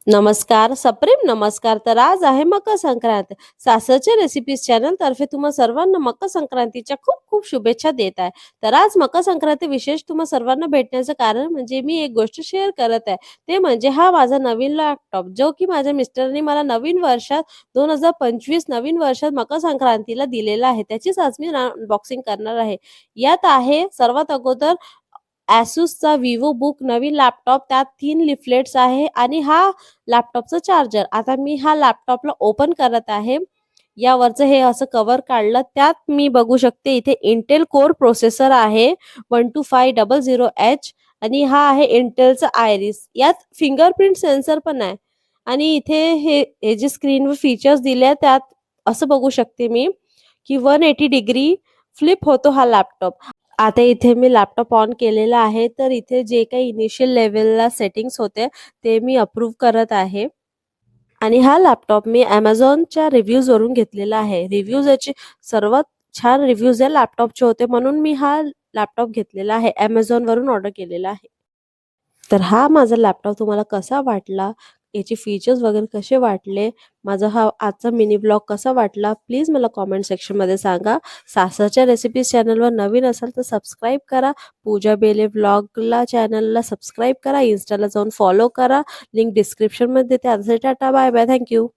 नमस्कार, सप्रेम नमस्कार. तर आज आहे मकर संक्रांत. सासरच्या रेसिपीज चॅनल तर्फे तुम्हा सर्वांना मकर संक्रांतीच्या खूप खूप शुभेच्छा देत आहे. तर आज मकर संक्रांती विशेष तुम्हा सर्वांना भेटण्याचं कारण म्हणजे मी एक गोष्ट शेअर करत आहे. ते म्हणजे हा माझा नवीन लॅपटॉप जो की माझ्या मिस्टरांनी मला नवीन वर्षात 2025 नवीन वर्षात मकर संक्रांतीला दिलेला आहे. त्याचीच आज मी अनबॉक्सिंग करणार आहे. यात आहे सर्वात अगोदर Asusचा VivoBook नवीन लॅपटॉप, त्यात 3 लिफलेट्स आहे आणि हा लॅपटॉपचा चार्जर. आता मी हा लॅपटॉपला ओपन करत आहे. यावरचं हे असं कव्हर काढलं, त्यात मी बघू शकते इथे इंटेल कोर प्रोसेसर आहे 12500H आणि हा आहे इंटेलचा आयरिस. यात फिंगरप्रिंट सेन्सर पण आहे आणि इथे हे जे स्क्रीनवर फीचर्स दिले आहेत त्यात असं बघू शकते मी की 180 डिग्री फ्लिप होतो हा लॅपटॉप. आता इथे मी लॅपटॉप ऑन केलेला आहे, तर इथे जे काही इनिशियल लेव्हलला सेटिंग्स होते ते मी अप्रूव्ह करत आहे. आणि हा लॅपटॉप मी Amazonच्या रिव्ह्यूजवरून घेतलेला आहे. रिव्ह्यूज याचे सर्वात छान रिव्ह्यूज या लॅपटॉपचे होते, म्हणून मी हा लॅपटॉप घेतलेला आहे. Amazonवरून ऑर्डर केलेला आहे. तर हा माझा लॅपटॉप तुम्हाला कसा वाटला? याचे फीचर्स वगैरे कसे वाटले? माझा हा आजचा मिनी ब्लॉग कसा वाटला? प्लीज मला कमेंट सेक्शनमध्ये सांगा. सासरच्या रेसिपीज चॅनलवर नवीन असाल तर सबस्क्राईब करा. पूजा बेले व्लॉगला चॅनलला सबस्क्राईब करा. Instaला जाऊन फॉलो करा. लिंक डिस्क्रिप्शनमध्ये देते. आजसाठी tata, bye bye. Thank you.